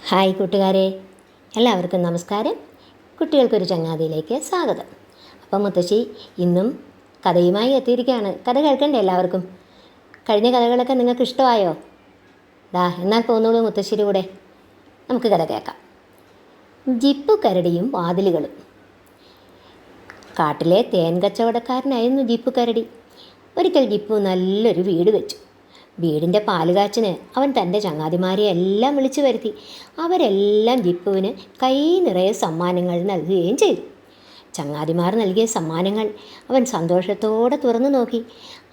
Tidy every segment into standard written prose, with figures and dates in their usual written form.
Hi കൂട്ടുകാരെ, എല്ലാവർക്കും നമസ്കാരം. കുട്ടികൾക്കൊരു ചങ്ങാതിയിലേക്ക് സ്വാഗതം. അപ്പം മുത്തശ്ശി ഇന്നും കഥയുമായി എത്തിയിരിക്കുകയാണ്. കഥ കേൾക്കണ്ടേ എല്ലാവർക്കും? കഴിഞ്ഞ കഥകളൊക്കെ നിങ്ങൾക്ക് ഇഷ്ടമായോ? എന്നാൽ പോന്നോളൂ മുത്തശ്ശിയുടെ കൂടെ, നമുക്ക് കഥ കേൾക്കാം. ജിപ്പു കരടിയും വാതിലുകളും. കാട്ടിലെ തേൻ കച്ചവടക്കാരനായിരുന്നു ജിപ്പു കരടി. ഒരിക്കൽ ജിപ്പു നല്ലൊരു വീട് വെച്ചു. വീടിൻ്റെ പാലുകാച്ചിന് അവൻ തൻ്റെ ചങ്ങാതിമാരെ എല്ലാം വിളിച്ചു വരുത്തി. അവരെല്ലാം ജിപ്പുവിന് കൈ നിറയെ സമ്മാനങ്ങൾ നൽകുകയും ചെയ്തു. ചങ്ങാതിമാർ നൽകിയ സമ്മാനങ്ങൾ അവൻ സന്തോഷത്തോടെ തുറന്നു നോക്കി.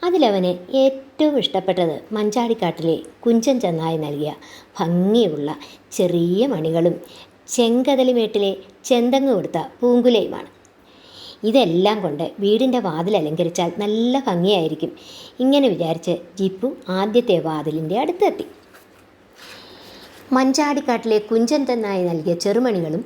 അതിലവന് ഏറ്റവും ഇഷ്ടപ്പെട്ടത് മഞ്ചാടിക്കാട്ടിലെ കുഞ്ചൻ ചെന്നായി നൽകിയ ഭംഗിയുള്ള ചെറിയ മണികളും ചെങ്കതലിമേട്ടിലെ ചെന്തങ്ങ് കൊടുത്ത പൂങ്കുലയുമാണ്. ഇതെല്ലാം കൊണ്ട് വീടിൻ്റെ വാതിൽ അലങ്കരിച്ചാൽ നല്ല ഭംഗിയായിരിക്കും. ഇങ്ങനെ വിചാരിച്ച് ജിപ്പു ആദ്യത്തെ വാതിലിൻ്റെ അടുത്തെത്തി. മഞ്ചാടിക്കാട്ടിലെ കുഞ്ചൻ തന്നായി നൽകിയ ചെറുമണികളും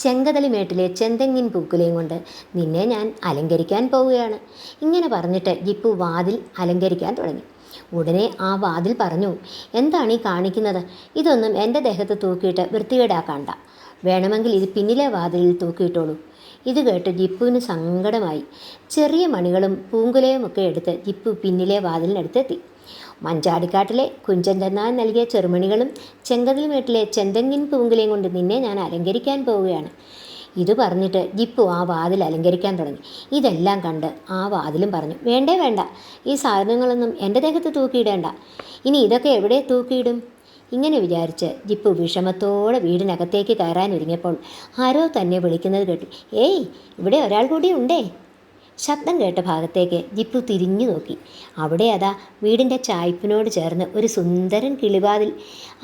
ചെങ്കതലിമേട്ടിലെ ചെന്തെങ്ങിൻ പൂക്കുലയും കൊണ്ട് നിന്നെ ഞാൻ അലങ്കരിക്കാൻ പോവുകയാണ്. ഇങ്ങനെ പറഞ്ഞിട്ട് ജിപ്പു വാതിൽ അലങ്കരിക്കാൻ തുടങ്ങി. ഉടനെ ആ വാതിൽ പറഞ്ഞു, എന്താണ് ഈ കാണിക്കുന്നത്? ഇതൊന്നും എൻ്റെ ദേഹത്ത് തൂക്കിയിട്ട് വൃത്തികേടാക്കണ്ട. വേണമെങ്കിൽ ഇത് പിന്നിലെ വാതിലിൽ തൂക്കിയിട്ടോളൂ. ഇത് കേട്ട് ജിപ്പുവിന് സങ്കടമായി. ചെറിയ മണികളും പൂങ്കുലയുമൊക്കെ എടുത്ത് ജിപ്പു പിന്നിലെ വാതിലിനടുത്തെത്തി. മഞ്ചാടിക്കാട്ടിലെ കുഞ്ചൻ തന്നാൻ നൽകിയ ചെറുമണികളും ചെങ്കതലിമേട്ടിലെ ചെന്തെങ്ങിൻ പൂങ്കുലയും കൊണ്ട് നിന്നെ ഞാൻ അലങ്കരിക്കാൻ പോവുകയാണ്. ഇത് പറഞ്ഞിട്ട് ജിപ്പു ആ വാതിൽ അലങ്കരിക്കാൻ തുടങ്ങി. ഇതെല്ലാം കണ്ട് ആ വാതിലും പറഞ്ഞു, വേണ്ട, ഈ സാധനങ്ങളൊന്നും എൻ്റെ ദേഹത്ത് തൂക്കിയിടേണ്ട. ഇനി ഇതൊക്കെ എവിടെ തൂക്കിയിടും? ഇങ്ങനെ വിചാരിച്ച് ജിപ്പു വിഷമത്തോടെ വീടിനകത്തേക്ക് കയറാൻ ഒരുങ്ങിയപ്പോൾ ആരോ തന്നെ വിളിക്കുന്നത് കേട്ടു. ഏയ്, ഇവിടെ ഒരാൾ കൂടി ഉണ്ടേ. ശബ്ദം കേട്ട ഭാഗത്തേക്ക് ജിപ്പു തിരിഞ്ഞു നോക്കി. അവിടെ അതാ വീടിൻ്റെ ചായ്പിനോട് ചേർന്ന് ഒരു സുന്ദരൻ കിളിവാതിൽ.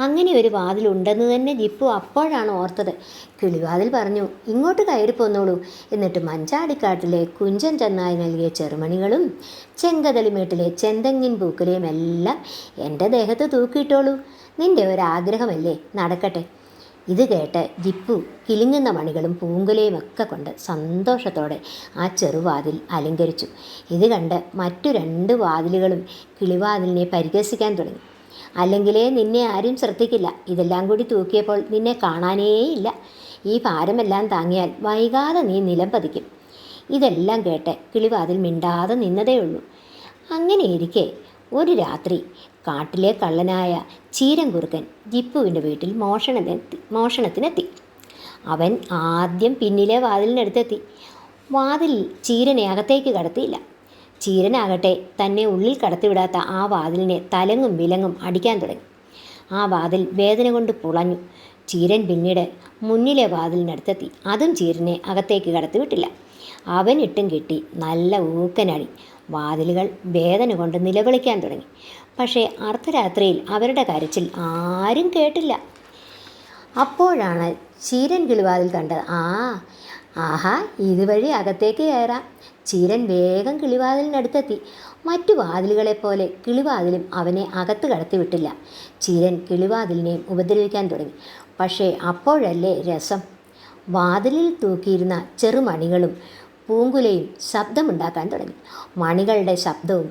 അങ്ങനെ ഒരു വാതിലുണ്ടെന്ന് തന്നെ ജിപ്പു അപ്പോഴാണ് ഓർത്തത്. കിളിവാതിൽ പറഞ്ഞു, ഇങ്ങോട്ട് കയറി പോന്നോളൂ. എന്നിട്ട് മഞ്ചാടിക്കാട്ടിലെ കുഞ്ചൻ ചെന്നായി നൽകിയ ചെറുമണികളും ചെങ്കതലിമേട്ടിലെ ചെന്തെങ്ങിൻ പൂക്കുലയും എല്ലാം എൻ്റെ ദേഹത്ത് തൂക്കിയിട്ടോളൂ. നിൻ്റെ ഒരാഗ്രഹമല്ലേ, നടക്കട്ടെ. ഇത് കേട്ട് ജിപ്പു കിലുങ്ങുന്ന മണികളും പൂങ്കുലയും ഒക്കെ കൊണ്ട് സന്തോഷത്തോടെ ആ ചെറുവാതിൽ അലങ്കരിച്ചു. ഇത് കണ്ട് മറ്റു 2 വാതിലുകളും കിളിവാതിലിനെ പരിഹസിക്കാൻ തുടങ്ങി. അല്ലെങ്കിലേ നിന്നെ ആരും ശ്രദ്ധിക്കില്ല. ഇതെല്ലാം കൂടി തൂക്കിയപ്പോൾ നിന്നെ കാണാനേയില്ല. ഈ ഭാരമെല്ലാം താങ്ങിയാൽ വൈകാതെ നീ നിലം പതിക്കും. ഇതെല്ലാം കേട്ട് കിളിവാതിൽ മിണ്ടാതെ നിന്നതേയുള്ളൂ. അങ്ങനെയിരിക്കെ ഒരു രാത്രി കാട്ടിലെ കള്ളനായ ചീരൻകുറുക്കൻ ജിപ്പുവിൻ്റെ വീട്ടിൽ മോഷണത്തിനെത്തി. അവൻ ആദ്യം പിന്നിലെ വാതിലിനടുത്തെത്തി. വാതിൽ ചീരനെ അകത്തേക്ക് കടത്തിയില്ല. ചീരനാകട്ടെ തന്നെ ഉള്ളിൽ കടത്തിവിടാത്ത ആ വാതിലിനെ തലങ്ങും വിലങ്ങും അടിക്കാൻ തുടങ്ങി. ആ വാതിൽ വേദന കൊണ്ട് പുളഞ്ഞു. ചീരൻ പിന്നീട് മുന്നിലെ വാതിലിനടുത്തെത്തി. അതും ചീരനെ അകത്തേക്ക് കടത്തിവിട്ടില്ല. അവൻ ഇട്ടും കിട്ടി നല്ല ഊക്കനടി. വാതിലുകൾ വേദന കൊണ്ട് നിലവിളിക്കാൻ തുടങ്ങി. പക്ഷേ അർദ്ധരാത്രിയിൽ അവരുടെ കരച്ചിൽ ആരും കേട്ടില്ല. അപ്പോഴാണ് ചീരൻ കിളിവാതിൽ കണ്ടത്. ആഹാ, ഇതുവഴി അകത്തേക്ക് കയറാം. ചീരൻ വേഗം കിളിവാതിലിനടുത്തെത്തി. മറ്റു വാതിലുകളെപ്പോലെ കിളിവാതിലും അവനെ അകത്ത് കടത്തിവിട്ടില്ല. ചീരൻ കിളിവാതിലിനെയും ഉപദ്രവിക്കാൻ തുടങ്ങി. പക്ഷേ അപ്പോഴല്ലേ രസം. വാതിലിൽ തൂക്കിയിരുന്ന ചെറുമണികളും പൂങ്കുലയും ശബ്ദമുണ്ടാക്കാൻ തുടങ്ങി. മണികളുടെ ശബ്ദവും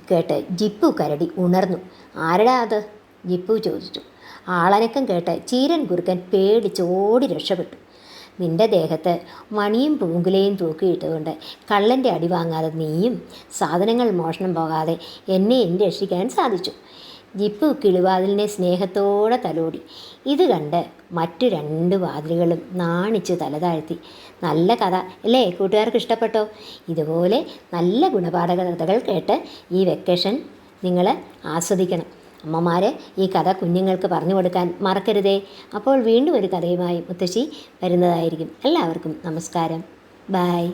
കേട്ട് ജിപ്പു കരടി ഉണർന്നു. ആരടാ അത്? ജിപ്പു ചോദിച്ചു. ആളനക്കം കേട്ട് ചീരൻ കുറുക്കൻ പേടിച്ചോടി രക്ഷപ്പെട്ടു. നിന്റെ ദേഹത്ത് മണിയും പൂങ്കുലയും തൂക്കിയിട്ടുകൊണ്ട് കള്ളൻ്റെ അടി വാങ്ങാതെ നീയും സാധനങ്ങൾ മോഷണം പോകാതെ എന്നെയും രക്ഷിക്കാൻ സാധിച്ചു. ജിപ്പു കിളിവാതിലിനെ സ്നേഹത്തോടെ തലോടി. ഇത് കണ്ട് മറ്റു 2 വാതിലുകളും നാണിച്ച് തലതാഴ്ത്തി. നല്ല കഥ അല്ലേ? കൂട്ടുകാർക്ക് ഇഷ്ടപ്പെട്ടോ? ഇതുപോലെ നല്ല ഗുണപാഠക കഥകൾ കേട്ട് ഈ വെക്കേഷൻ നിങ്ങൾ ആസ്വദിക്കണം. അമ്മമാർ ഈ കഥ കുഞ്ഞുങ്ങൾക്ക് പറഞ്ഞു കൊടുക്കാൻ മറക്കരുതേ. അപ്പോൾ വീണ്ടും ഒരു കഥയുമായി മുത്തശ്ശി വരുന്നതായിരിക്കും. എല്ലാവർക്കും നമസ്കാരം. ബൈ.